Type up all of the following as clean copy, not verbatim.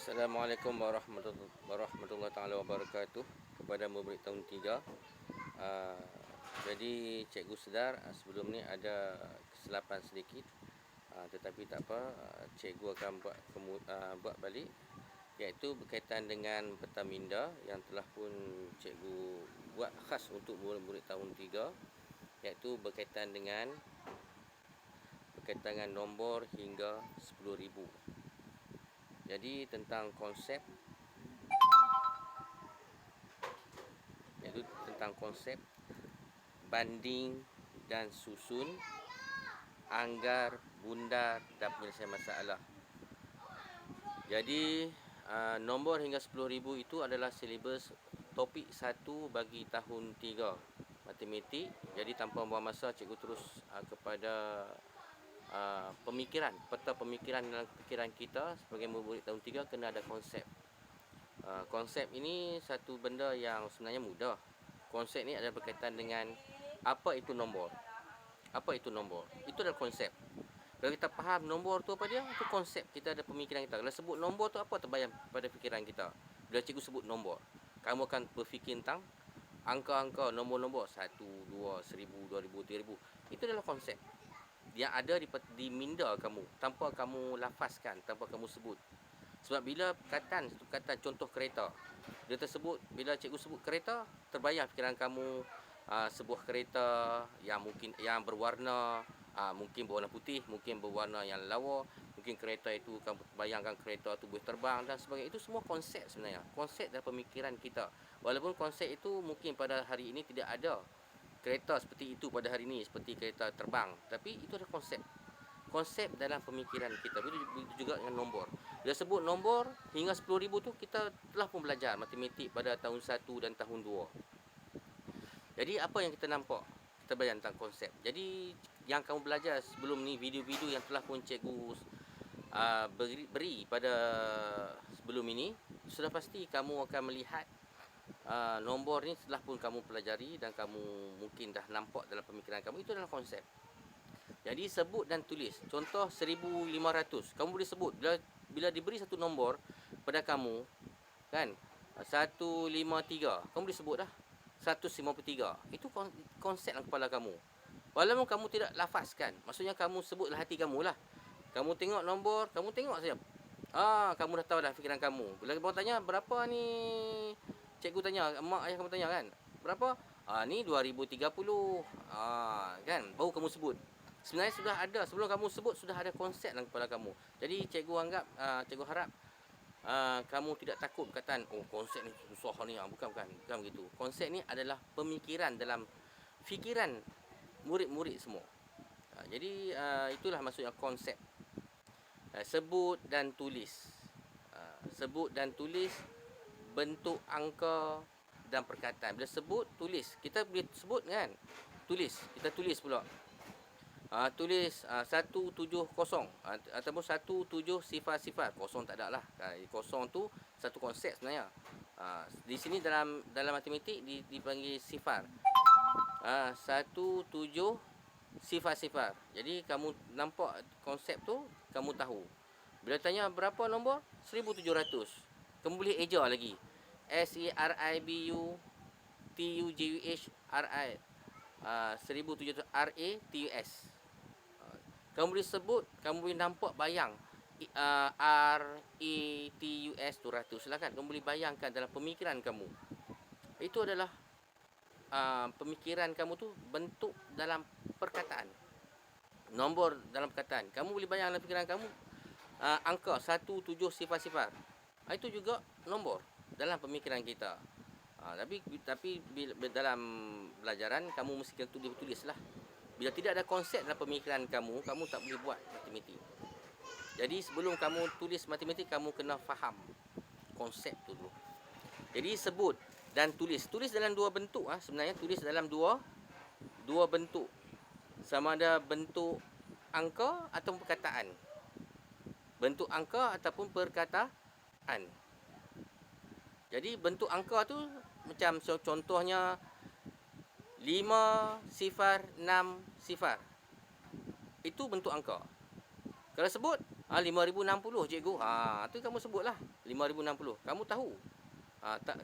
Assalamualaikum warahmatullahi taala wabarakatuh kepada murid tahun 3. Jadi cikgu sedar sebelum ni ada kesilapan sedikit, tetapi tak apa, cikgu akan buat balik, iaitu berkaitan dengan peta minda yang telah pun cikgu buat khas untuk murid-murid tahun 3, iaitu berkaitan dengan nombor hingga 10,000. Jadi tentang konsep, iaitu tentang konsep banding dan susun, anggar, bundar dan penyelesaian masalah. Jadi nombor hingga 10,000 itu adalah silibus topik 1 bagi tahun 3 matematik. Jadi tanpa membuang masa, cikgu terus kepada peta pemikiran dalam fikiran kita sebagai murid tahun 3 kena ada konsep. Konsep ini satu benda yang sebenarnya mudah. Konsep ni adalah berkaitan dengan apa itu nombor. Apa itu nombor? Itu adalah konsep. Kalau kita faham nombor tu apa dia, itu konsep. Kita ada pemikiran kita. Kalau sebut nombor tu apa terbayang pada fikiran kita? Bila cikgu sebut nombor, kamu akan berfikir tentang angka-angka, nombor-nombor 1, 2, 1000, 2000, 3000. Itu adalah konsep yang ada di minda kamu tanpa kamu lafazkan, tanpa kamu sebut. Sebab bila satu kata contoh kereta, bila cikgu sebut kereta, terbayang fikiran kamu sebuah kereta yang mungkin yang berwarna, mungkin berwarna putih, mungkin berwarna yang lawa, mungkin kereta itu kamu bayangkan kereta itu boleh terbang dan sebagainya. Itu semua konsep sebenarnya. Konsep dalam pemikiran kita. Walaupun konsep itu mungkin pada hari ini tidak ada kereta seperti itu pada hari ini, seperti kereta terbang, tapi itu adalah konsep dalam pemikiran kita. Begitu juga dengan nombor. Bila sebut nombor hingga 10,000 tu, kita telah pun belajar matematik pada tahun 1 dan tahun 2. Jadi apa yang kita nampak, kita belajar tentang konsep. Jadi yang kamu belajar sebelum ni, video-video yang telah pun cikgu beri pada sebelum ini, sudah pasti kamu akan melihat nombor ni setelah pun kamu pelajari dan kamu mungkin dah nampak dalam pemikiran kamu. Itu adalah konsep. Jadi sebut dan tulis. Contoh 1500. Kamu boleh sebut bila diberi satu nombor pada kamu, kan, 153. Kamu boleh sebut dah 153. Itu konsep dalam kepala kamu. Walaupun kamu tidak lafazkan, maksudnya kamu sebutlah hati kamu lah. Kamu tengok nombor, kamu tengok saja. Kamu dah tahu dah fikiran kamu. Bila kamu tanya berapa ni, cikgu tanya, mak ayah kamu tanya kan, berapa? Ni 2030. Kan, baru kamu sebut. Sebenarnya sudah ada, sebelum kamu sebut sudah ada konsep dalam kepala kamu. Jadi cikgu harap kamu tidak takut perkataan konsep ni susah ni. Bukan begitu. Konsep ni adalah pemikiran dalam fikiran murid-murid semua. Jadi itulah maksudnya konsep. Sebut dan tulis. Sebut dan tulis, bentuk angka dan perkataan. Bila sebut, tulis. Kita boleh sebut kan? Tulis. Kita tulis pula. Tulis 170 ataupun 1700. Kosong tak ada lah. Kosong tu satu konsep sebenarnya. Di sini dalam matematik dipanggil sifar. 1700. Jadi kamu nampak konsep tu, kamu tahu. Bila tanya berapa nombor? 1700. Kamu boleh eja lagi. SERIBUTUJUHRI 1700 RATUS. Kamu boleh sebut, kamu boleh nampak bayang RATUS tu ratus. Silakan kamu boleh bayangkan dalam pemikiran kamu. Itu adalah pemikiran kamu tu bentuk dalam perkataan. Nombor dalam perkataan. Kamu boleh bayang dalam fikiran kamu angka 1700. Itu juga nombor dalam pemikiran kita. Tapi dalam pelajaran kamu mesti kena tulis lah. Bila tidak ada konsep dalam pemikiran kamu, kamu tak boleh buat matematik. Jadi sebelum kamu tulis matematik, kamu kena faham konsep tu dulu. Jadi sebut dan tulis. Tulis dalam dua bentuk. Sebenarnya tulis dalam dua bentuk. Sama ada bentuk angka atau perkataan. Bentuk angka ataupun perkataan. Jadi bentuk angka tu macam contohnya 5060. Itu bentuk angka. Kalau sebut 5,060 cikgu. Tu kamu sebutlah 5,060. Kamu tahu.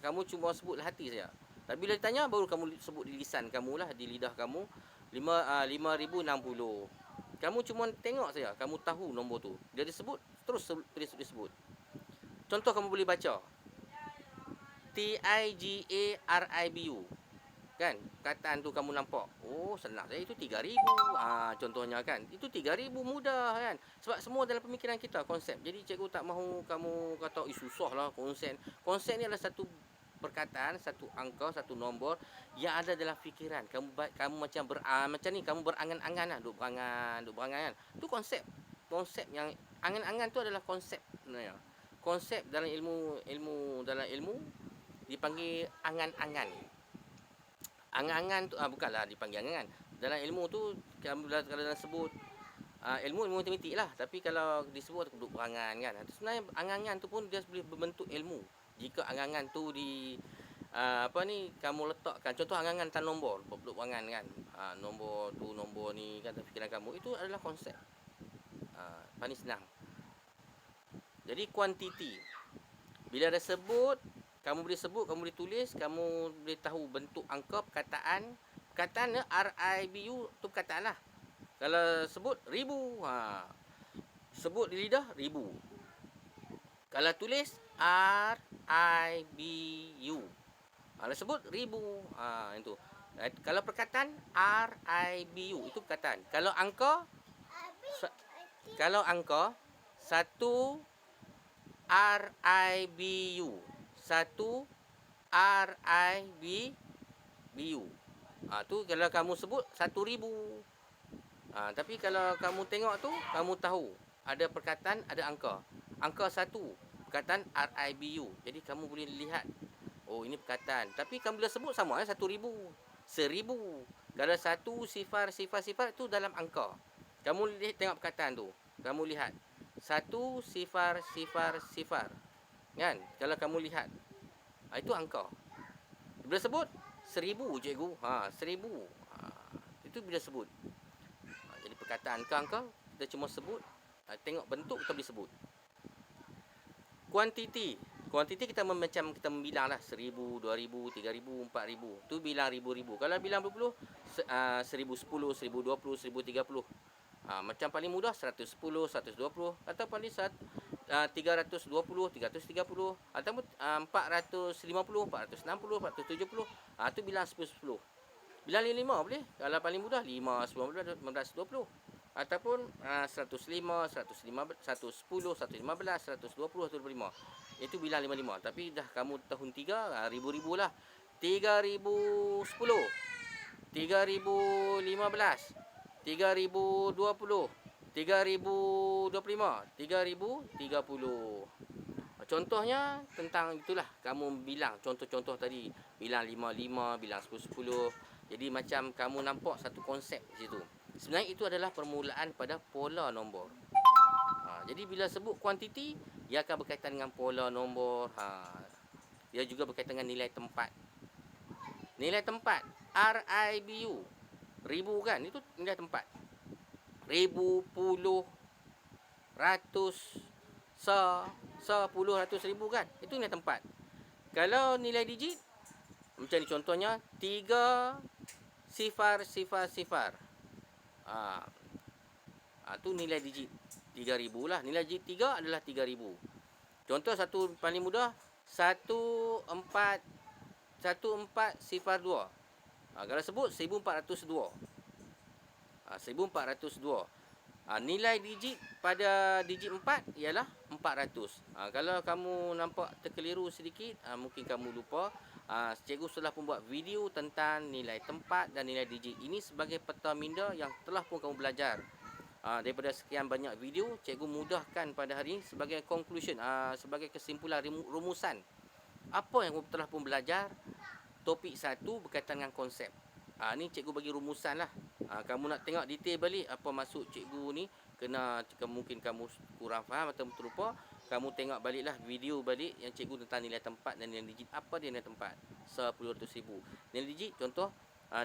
Kamu cuma sebut hati saja. Tapi bila ditanya baru kamu sebut di lisan kamu lah, di lidah kamu 5,060. Kamu cuma tengok saja, kamu tahu nombor tu. Dia disebut, terus disebut. Contoh kamu boleh baca. TIGARIBU. Kan? Kataan tu kamu nampak. Oh, senang saja itu 3,000. Contohnya kan. Itu 3,000 mudah kan. Sebab semua dalam pemikiran kita konsep. Jadi cikgu tak mahu kamu kata susahlah konsep. Konsep ni adalah satu perkataan, satu angka, satu nombor yang ada dalam fikiran. Kamu macam macam ni, kamu berangan-angan lah, duk berangan kan. Tu konsep. Konsep yang angan-angan tu adalah konsep sebenarnya. Konsep dalam ilmu dipanggil angan-angan. Angan-angan tu bukanlah dipanggil angan. Dalam ilmu tu kalau dalam sebut ilmu matematik lah, tapi kalau disebut duduk berangan kan. Sebenarnya angan-angan tu pun dia boleh berbentuk ilmu. Jika angan-angan tu kamu letakkan, contoh angan-angan tentang nombor, duduk berangan kan. Nombor tu, nombor ni kan dalam fikiran kamu, itu adalah konsep. Paling senang. Jadi kuantiti. Bila ada sebut, kamu boleh sebut, kamu boleh tulis, kamu boleh tahu bentuk angka perkataan. Perkataan RIBU tu perkataan lah. Kalau sebut ribu, sebut di lidah ribu. Kalau tulis RIBU. Kalau sebut ribu, itu. Kalau perkataan RIBU itu perkataan. Kalau angka satu RIBU. Satu RIBU. Tu kalau kamu sebut 1,000. Tapi kalau kamu tengok tu, kamu tahu ada perkataan, ada angka. Angka 1, perkataan RIBU. Jadi kamu boleh lihat, oh ini perkataan. Tapi kamu bila sebut sama 1,000, 1,000. Kalau 1,000 tu dalam angka. Kamu tengok perkataan tu, kamu lihat 1,000. Kan? Kalau kamu lihat, itu angka. Bila sebut 1,000 cikgu. 1,000. Itu bila sebut. Jadi perkataan ke angka, kita cuma sebut, tengok bentuk kita boleh sebut. Kuantiti. Kuantiti kita macam kita membilang lah 1,000, 2,000, 3,000, 4,000. Tu bilang ribu-ribu. Kalau bilang berpuluh, 1,010, 1,020, 1,030. Macam paling mudah 110, 120 atau paling 320, 330 ataupun 450, 460, 470. Tu bilang 10. Bilang 5 boleh. Kalau paling mudah 5, 19, 19, 20 ataupun 105, 110, 115, 120, 125. Itu bilang 55. Tapi dah kamu tahun 3, ribu-ribu lah. 3,010, 3,015, 3,020, 3,025, 3,030. Contohnya tentang itulah, kamu bilang contoh-contoh tadi, bilang 55, bilang 10. Jadi macam kamu nampak satu konsep di situ. Sebenarnya itu adalah permulaan pada pola nombor. Jadi bila sebut kuantiti, dia akan berkaitan dengan pola nombor. Dia juga berkaitan dengan nilai tempat. Nilai tempat RIBU. Ribu kan, itu nilai tempat. Ribu, puluh, ratus, sepuluh, ratus, ribu kan, itu nilai tempat. Kalau nilai digit, macam ni contohnya 3,000. Tu nilai digit 3,000 lah. Nilai digit 3 adalah 3,000. Contoh satu paling mudah, 1402. Kalau sebut 1,402. 1,402. Nilai digit pada digit 4 ialah 400. Kalau kamu nampak terkeliru sedikit, mungkin kamu lupa, cikgu telah pun buat video tentang nilai tempat dan nilai digit. Ini sebagai peta minda yang telah pun kamu belajar. Daripada sekian banyak video, cikgu mudahkan pada hari ini sebagai conclusion, sebagai kesimpulan rumusan. Apa yang kamu telah pun belajar? Topik 1 berkaitan dengan konsep. Ni cikgu bagi rumusan lah. Kamu nak tengok detail balik apa maksud cikgu ni, mungkin kamu kurang faham atau terlupa, kamu tengok baliklah video balik yang cikgu tentang nilai tempat dan nilai digit. Apa dia nilai tempat? 10,000, 100,000. Nilai digit contoh,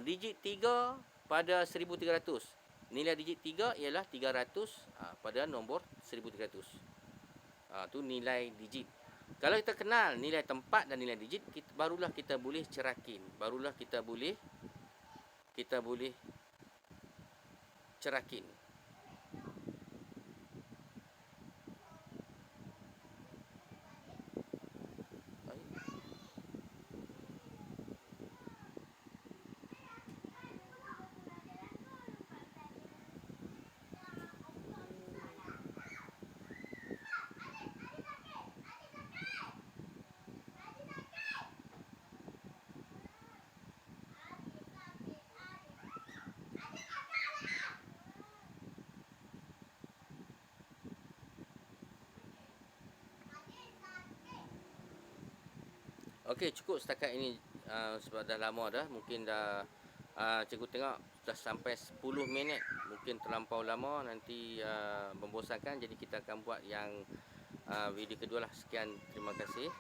digit 3 pada 1,300. Nilai digit 3 ialah 300 pada nombor 1300. Tu nilai digit. Kalau kita kenal nilai tempat dan nilai digit, barulah kita boleh cerakin. Barulah kita boleh cerakin. Okey, cukup setakat ini sebab dah lama dah. Mungkin dah cikgu tengok dah sampai 10 minit. Mungkin terlampau lama, nanti membosankan. Jadi kita akan buat yang video kedua lah. Sekian, terima kasih.